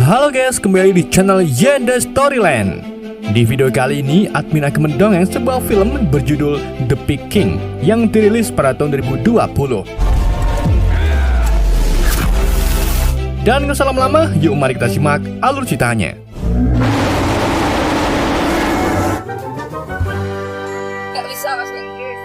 Halo guys, kembali di channel Yanda Storyland. Di video kali ini, admin akan mendongeng sebuah film berjudul The Peking yang dirilis pada tahun 2020. Dan nggak usah lama-lama, yuk mari kita simak alur ceritanya. Gak bisa bahasa Inggris.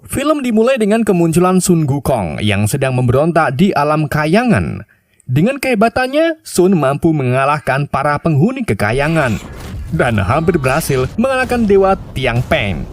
Film dimulai dengan kemunculan Sun Gukong yang sedang memberontak di alam kayangan. Dengan kehebatannya, Sun mampu mengalahkan para penghuni kekayangan dan hampir berhasil mengalahkan dewa Tian Peng.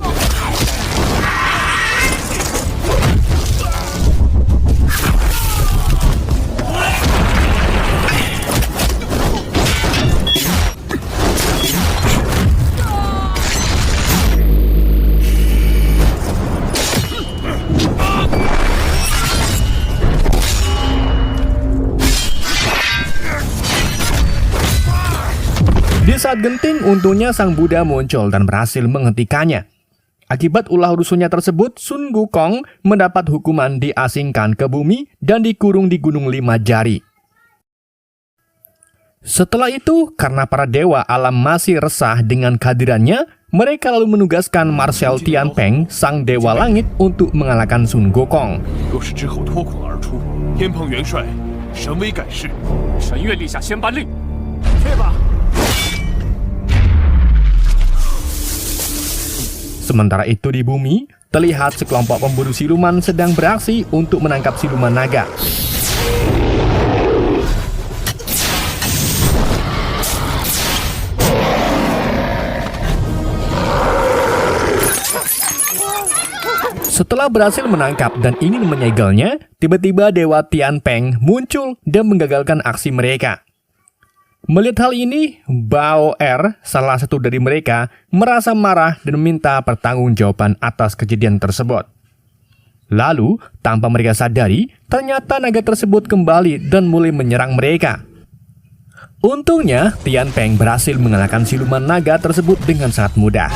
Di saat genting, untungnya sang Buddha muncul dan berhasil menghentikannya. Akibat ulah rusuhnya tersebut, Sun Gukong mendapat hukuman diasingkan ke bumi dan dikurung di Gunung Lima Jari. Setelah itu, karena para dewa alam masih resah dengan kehadirannya, mereka lalu menugaskan Marshal Tian Peng, sang dewa langit, untuk mengalahkan Sun Gukong. 若是之后脱困而出，天蓬元帅神威盖世，神月立下仙班令，去吧。 Sementara itu di bumi, terlihat sekelompok pemburu siluman sedang beraksi untuk menangkap siluman naga. Setelah berhasil menangkap dan ingin menyegelnya, tiba-tiba Dewa Tian Peng muncul dan menggagalkan aksi mereka. Melihat hal ini, Bao Er, salah satu dari mereka, merasa marah dan meminta pertanggungjawaban atas kejadian tersebut. Lalu, tanpa mereka sadari, ternyata naga tersebut kembali dan mulai menyerang mereka. Untungnya, Tian Peng berhasil mengalahkan siluman naga tersebut dengan sangat mudah.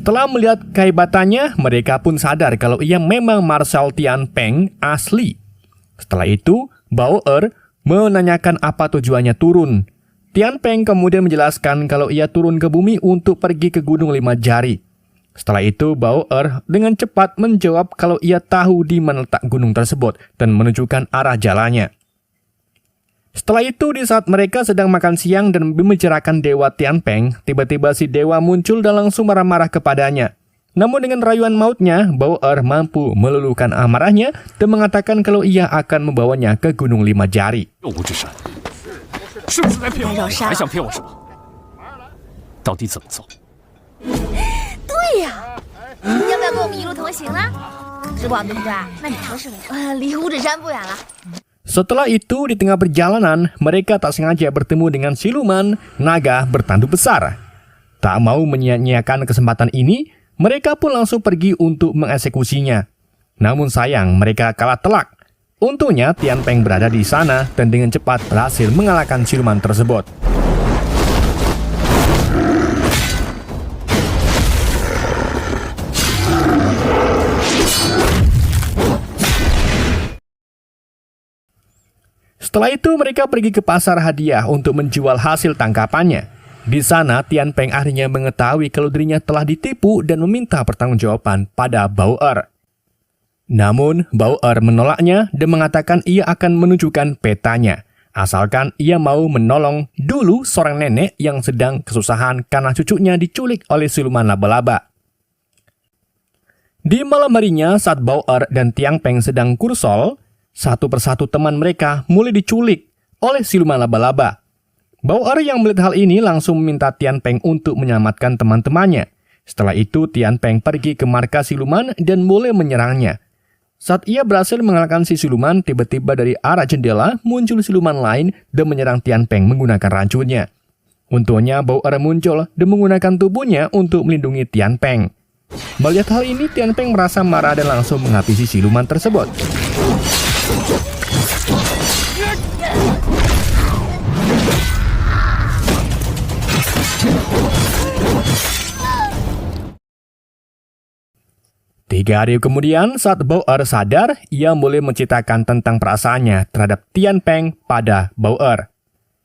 Setelah melihat kehebatannya, mereka pun sadar kalau ia memang Marshal Tian Peng asli. Setelah itu, Bao Er menanyakan apa tujuannya turun. Tian Peng kemudian menjelaskan kalau ia turun ke bumi untuk pergi ke Gunung Lima Jari. Setelah itu, Bao Er dengan cepat menjawab kalau ia tahu di mana letak gunung tersebut dan menunjukkan arah jalannya. Setelah itu, di saat mereka sedang makan siang dan membicarakan Dewa Tian Peng, tiba-tiba si dewa muncul dan langsung marah-marah kepadanya. Namun dengan rayuan mautnya, Bao Er mampu meluluhkan amarahnya dan mengatakan kalau ia akan membawanya ke Gunung Lima Jari. 肉无之山，是不是在骗我？还想骗我什么？到底怎么走？对呀，你要不要跟我们一路同行啊？直广对不对？那你说是不是？离五指山不远了。 Setelah itu, di tengah perjalanan, mereka tak sengaja bertemu dengan siluman naga bertanduk besar. Tak mau menyia-nyiakan kesempatan ini, mereka pun langsung pergi untuk mengeksekusinya. Namun sayang, mereka kalah telak. Untungnya, Tian Peng berada di sana dan dengan cepat berhasil mengalahkan siluman tersebut. Setelah itu mereka pergi ke pasar hadiah untuk menjual hasil tangkapannya. Di sana Tian Peng akhirnya mengetahui kalau dirinya telah ditipu dan meminta pertanggungjawaban pada Bao Er. Namun Bao Er menolaknya dan mengatakan ia akan menunjukkan petanya, asalkan ia mau menolong dulu seorang nenek yang sedang kesusahan karena cucunya diculik oleh siluman laba-laba. Di malam harinya saat Bao Er dan Tian Peng sedang kursol, satu persatu teman mereka mulai diculik oleh siluman laba-laba. Bao Er yang melihat hal ini langsung meminta Tian Peng untuk menyelamatkan teman-temannya. Setelah itu, Tian Peng pergi ke markas siluman dan mulai menyerangnya. Saat ia berhasil mengalahkan si siluman, tiba-tiba dari arah jendela muncul siluman lain dan menyerang Tian Peng menggunakan racunnya. Untungnya, Bao Er muncul dan menggunakan tubuhnya untuk melindungi Tian Peng. Melihat hal ini, Tian Peng merasa marah dan langsung menghabisi siluman tersebut. Tiga hari kemudian, saat Bao-er sadar, ia mulai menceritakan tentang perasaannya terhadap Tian Peng pada Bao-er.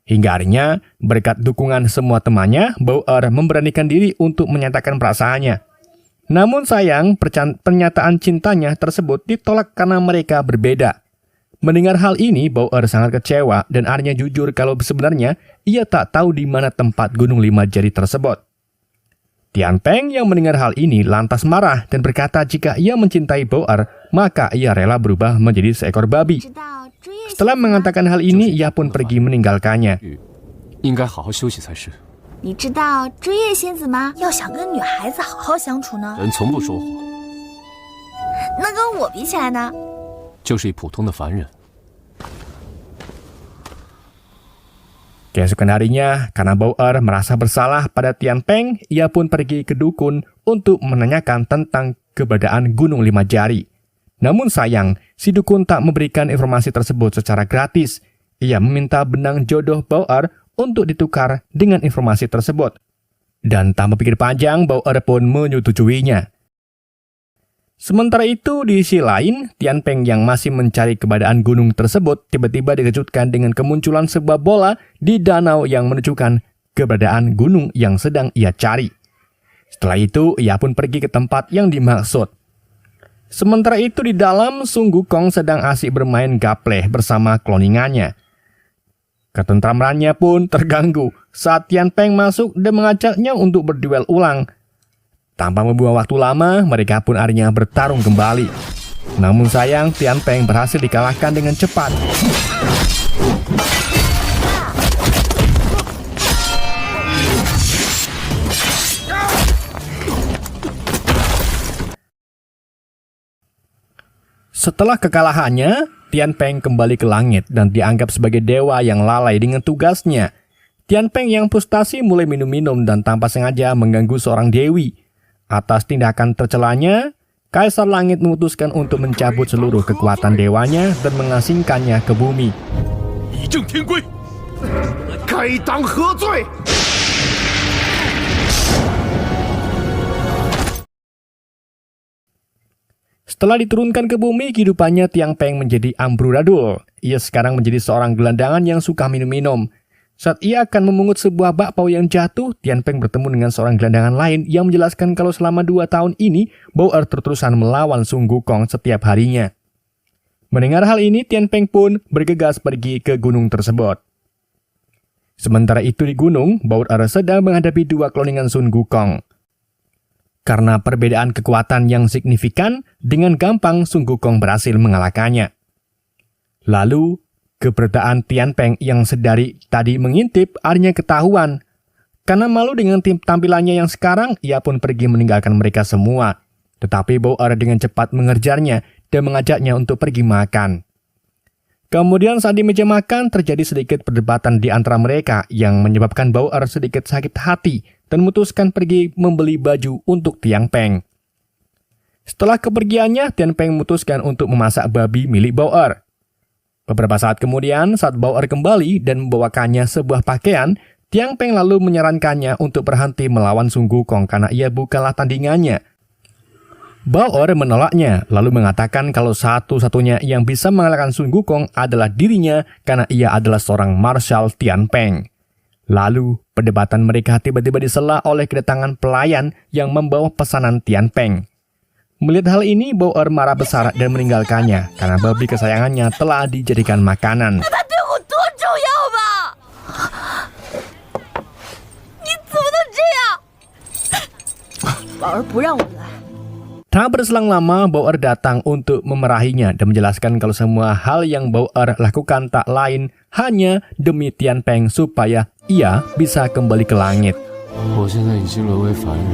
Hingga harinya, berkat dukungan semua temannya, Bao-er memberanikan diri untuk menyatakan perasaannya. Namun sayang, pernyataan cintanya tersebut ditolak karena mereka berbeda. Mendengar hal ini, Bao-er sangat kecewa dan akhirnya jujur kalau sebenarnya ia tak tahu di mana tempat Gunung Lima Jari tersebut. Tian Peng yang mendengar hal ini lantas marah dan berkata jika ia mencintai Bao-er, maka ia rela berubah menjadi seekor babi. Setelah mengatakan hal ini, ia pun pergi meninggalkannya. 应该好好休息才是。你知道追夜仙子吗？要想跟女孩子好好相处呢，人从不说谎，那跟我比起来呢？就是一普通的凡人。 Keesokan harinya, karena Bao-er merasa bersalah pada Tian Peng, ia pun pergi ke dukun untuk menanyakan tentang keberadaan Gunung Lima Jari. Namun sayang, si dukun tak memberikan informasi tersebut secara gratis. Ia meminta benang jodoh Bao-er untuk ditukar dengan informasi tersebut. Dan tanpa pikir panjang, Bao-er pun menyetujuinya. Sementara itu, di sisi lain, Tian Peng yang masih mencari keberadaan gunung tersebut tiba-tiba dikejutkan dengan kemunculan sebuah bola di danau yang menunjukkan keberadaan gunung yang sedang ia cari. Setelah itu, ia pun pergi ke tempat yang dimaksud. Sementara itu di dalam, Sun Gukong sedang asik bermain gapleh bersama kloningannya. Ketentramannya pun terganggu saat Tian Peng masuk dan mengajaknya untuk berduel ulang. Tanpa membuang waktu lama, mereka pun akhirnya bertarung kembali. Namun sayang, Tian Peng berhasil dikalahkan dengan cepat. Setelah kekalahannya, Tian Peng kembali ke langit dan dianggap sebagai dewa yang lalai dengan tugasnya. Tian Peng yang frustasi mulai minum-minum dan tanpa sengaja mengganggu seorang dewi. Atas tindakan tercelanya, Kaisar Langit memutuskan untuk mencabut seluruh kekuatan dewanya dan mengasingkannya ke bumi. Setelah diturunkan ke bumi, kehidupannya Tian Peng menjadi amburadul. Ia sekarang menjadi seorang gelandangan yang suka minum-minum. Saat ia akan memungut sebuah bakpao yang jatuh, Tian Peng bertemu dengan seorang gelandangan lain yang menjelaskan kalau selama 2 tahun ini, Bao-er terus-terusan melawan Sun Gukong setiap harinya. Mendengar hal ini, Tian Peng pun bergegas pergi ke gunung tersebut. Sementara itu di gunung, Bao-er sedang menghadapi 2 kloningan Sun Gukong. Karena perbedaan kekuatan yang signifikan, dengan gampang Sun Gukong berhasil mengalahkannya. Lalu, keberadaan Tian Peng yang sedari tadi mengintip akhirnya ketahuan. Karena malu dengan tampilannya yang sekarang, ia pun pergi meninggalkan mereka semua. Tetapi Bao-er dengan cepat mengejarnya dan mengajaknya untuk pergi makan. Kemudian saat di meja makan, terjadi sedikit perdebatan di antara mereka yang menyebabkan Bao-er sedikit sakit hati dan memutuskan pergi membeli baju untuk Tian Peng. Setelah kepergiannya, Tian Peng memutuskan untuk memasak babi milik Bao-er. Beberapa saat kemudian, saat Bao-er kembali dan membawakannya sebuah pakaian, Tian Peng lalu menyarankannya untuk berhenti melawan Sun Gukong karena ia bukanlah tandingannya. Bao-er menolaknya, lalu mengatakan kalau satu-satunya yang bisa mengalahkan Sun Gukong adalah dirinya karena ia adalah seorang marshal Tian Peng. Lalu, perdebatan mereka tiba-tiba disela oleh kedatangan pelayan yang membawa pesanan Tian Peng. Melihat hal ini, Bao-er marah besar dan meninggalkannya karena babi kesayangannya telah dijadikan makanan. Tak berselang lama, Bao-er datang untuk memerahinya dan menjelaskan kalau semua hal yang Bao-er lakukan tak lain hanya demi Tian Peng supaya ia bisa kembali ke langit. 我现在已经沦为凡人，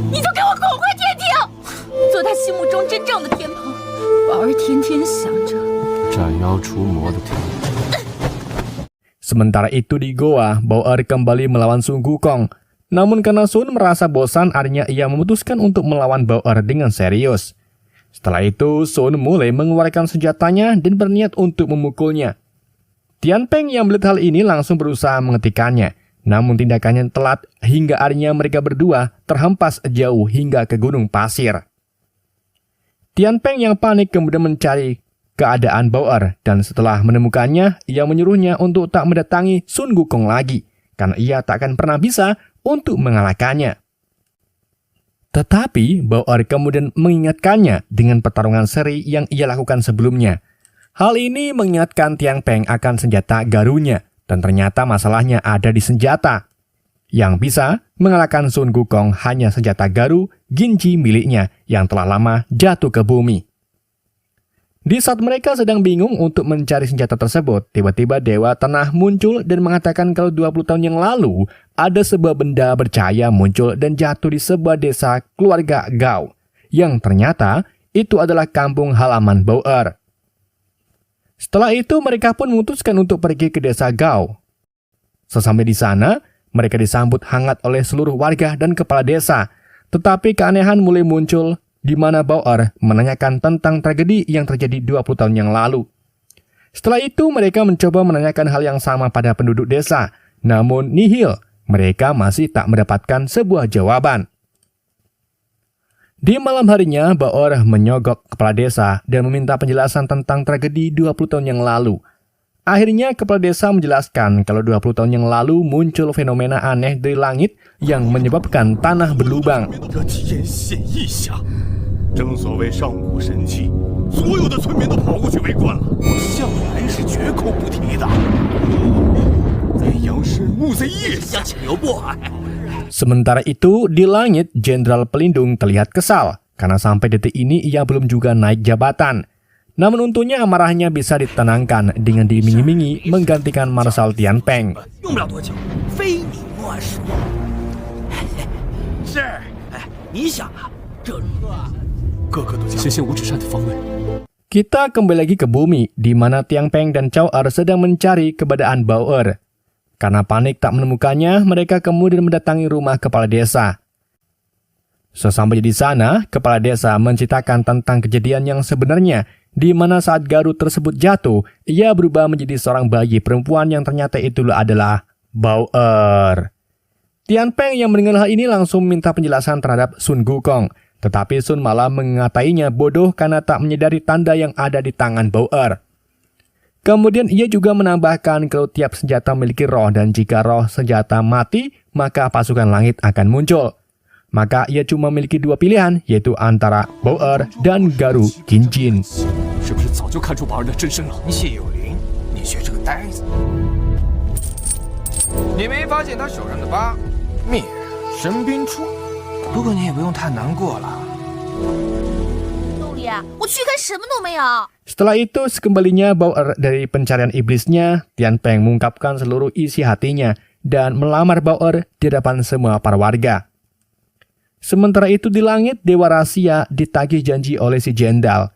你就给我滚回天庭，做他心目中真正的天蓬。宝儿天天想着 斩妖除魔的天。 Sementara itu di goa, Bao-er kembali melawan Sun Gukong. Namun karena Sun merasa bosan, akhirnya ia memutuskan untuk melawan Bao-er dengan serius. Setelah itu, Sun mulai mengeluarkan senjatanya dan berniat untuk memukulnya. Tian Peng yang melihat hal ini langsung berusaha menghentikannya. Namun tindakannya telat hingga akhirnya mereka berdua terhempas jauh hingga ke gunung pasir. Tian Peng yang panik kemudian mencari keadaan Bao Er dan setelah menemukannya, ia menyuruhnya untuk tak mendatangi Sun Gukong lagi karena ia tak akan pernah bisa untuk mengalahkannya. Tetapi Bao Er kemudian mengingatkannya dengan pertarungan seri yang ia lakukan sebelumnya. Hal ini mengingatkan Tian Peng akan senjata garunya. Dan ternyata masalahnya ada di senjata. Yang bisa mengalahkan Sun Gukong hanya senjata garu Ginji miliknya yang telah lama jatuh ke bumi. Di saat mereka sedang bingung untuk mencari senjata tersebut, tiba-tiba Dewa Tanah muncul dan mengatakan kalau 20 tahun yang lalu ada sebuah benda bercahaya muncul dan jatuh di sebuah desa keluarga Gao. Yang ternyata itu adalah kampung halaman Bao Er. Setelah itu mereka pun memutuskan untuk pergi ke desa Gao. Sesampai di sana, mereka disambut hangat oleh seluruh warga dan kepala desa. Tetapi keanehan mulai muncul di mana Bao Er menanyakan tentang tragedi yang terjadi 20 tahun yang lalu. Setelah itu mereka mencoba menanyakan hal yang sama pada penduduk desa. Namun nihil, mereka masih tak mendapatkan sebuah jawaban. Di malam harinya, Bao Er menyogok kepala desa dan meminta penjelasan tentang tragedi 20 tahun yang lalu. Akhirnya kepala desa menjelaskan kalau 20 tahun yang lalu muncul fenomena aneh dari langit yang menyebabkan tanah berlubang. Sementara itu, di langit, Jenderal Pelindung terlihat kesal karena sampai detik ini ia belum juga naik jabatan. Namun untungnya amarahnya bisa ditenangkan dengan diiming-imingi menggantikan Marshal Tian Peng. Kita kembali lagi ke bumi, di mana Tian Peng dan Cao Er sedang mencari keberadaan Bao Er. Karena panik tak menemukannya, mereka kemudian mendatangi rumah kepala desa. Sesampai di sana, kepala desa menceritakan tentang kejadian yang sebenarnya, di mana saat garu tersebut jatuh, ia berubah menjadi seorang bayi perempuan yang ternyata itu adalah Bao Er. Tian Peng yang mendengar hal ini langsung minta penjelasan terhadap Sun Gukong, tetapi Sun malah mengatainya bodoh karena tak menyadari tanda yang ada di tangan Bao Er. Kemudian ia juga menambahkan kalau tiap senjata memiliki roh dan jika roh senjata mati, maka pasukan langit akan muncul. Maka ia cuma memiliki dua pilihan, yaitu antara Bao Er dan Garu Ginjin. Setelah itu, sekembalinya Bao Er dari pencarian iblisnya, Tian Peng mengungkapkan seluruh isi hatinya dan melamar Bao Er di hadapan semua para warga. Sementara itu di langit, Dewa Rahasia ditagih janji oleh si Jenderal.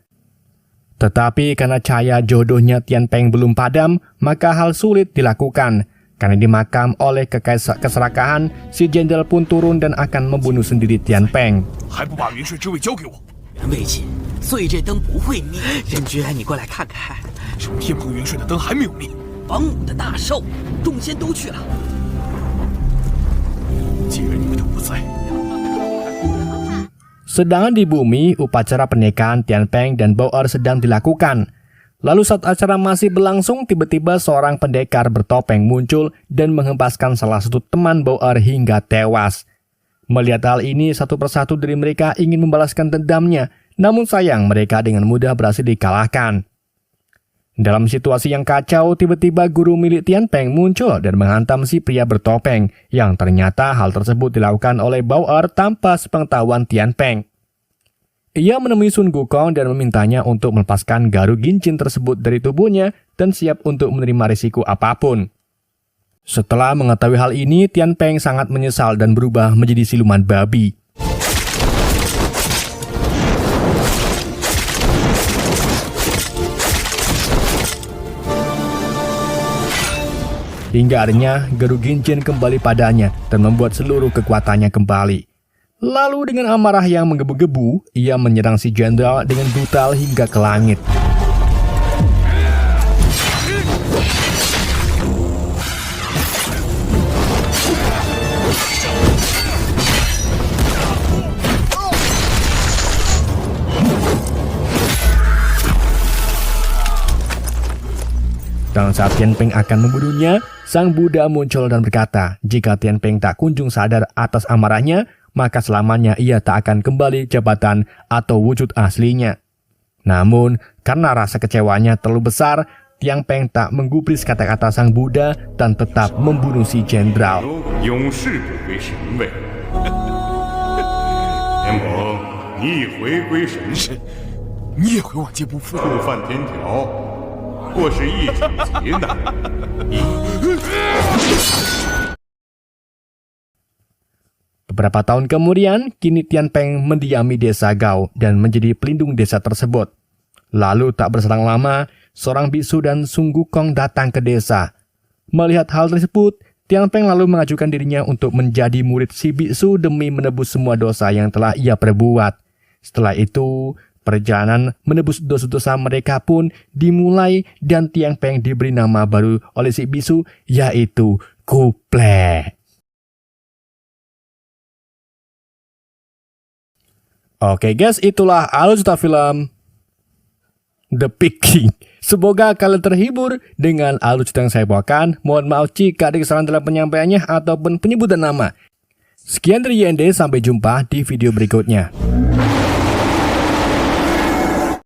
Tetapi karena cahaya jodohnya Tian Peng belum padam, maka hal sulit dilakukan. Karena dimakam oleh keserakahan, si Jenderal pun turun dan akan membunuh sendiri Tian Peng. Sedangkan di bumi, upacara pernikahan Tian Peng dan Bao Er sedang dilakukan. Lalu saat acara masih berlangsung, tiba-tiba seorang pendekar bertopeng muncul dan menghempaskan salah satu teman Bao Er hingga tewas. Melihat hal ini, satu persatu dari mereka ingin membalaskan dendamnya, namun sayang mereka dengan mudah berhasil dikalahkan. Dalam situasi yang kacau, tiba-tiba guru milik Tian Peng muncul dan menghantam si pria bertopeng, yang ternyata hal tersebut dilakukan oleh Bao Er tanpa sepengetahuan Tian Peng. Ia menemui Sun Gukong dan memintanya untuk melepaskan Garu Ginjin tersebut dari tubuhnya dan siap untuk menerima risiko apapun. Setelah mengetahui hal ini, Tian Peng sangat menyesal dan berubah menjadi siluman babi. Hingga akhirnya Garu Ginjin kembali padanya dan membuat seluruh kekuatannya kembali. Lalu dengan amarah yang menggebu-gebu, ia menyerang si jenderal dengan brutal hingga ke langit. Dan saat Tian Peng akan membunuhnya, sang Buddha muncul dan berkata, jika Tian Peng tak kunjung sadar atas amarahnya, maka selamanya ia tak akan kembali jabatan atau wujud aslinya. Namun, karena rasa kecewanya terlalu besar, Tian Peng tak menggubris kata-kata sang Buddha dan tetap membunuh si jenderal. 永世不归神位。天蓬，你已回归神位，你也会往劫不复。触犯天条，或是一举劫难。Beberapa tahun kemudian, kini Tian Peng mendiami desa Gao dan menjadi pelindung desa tersebut. Lalu tak berselang lama, seorang biksu dan Sun Gukong datang ke desa. Melihat hal tersebut, Tian Peng lalu mengajukan dirinya untuk menjadi murid si biksu demi menebus semua dosa yang telah ia perbuat. Setelah itu, perjalanan menebus dosa-dosa mereka pun dimulai dan Tian Peng diberi nama baru oleh si biksu, yaitu Kuple. Oke guys, itulah alur cerita film The Peking. Semoga kalian terhibur dengan alur cerita yang saya bawakan. Mohon maaf jika ada kesalahan dalam penyampaiannya ataupun penyebutan nama. Sekian dari YND, sampai jumpa di video berikutnya.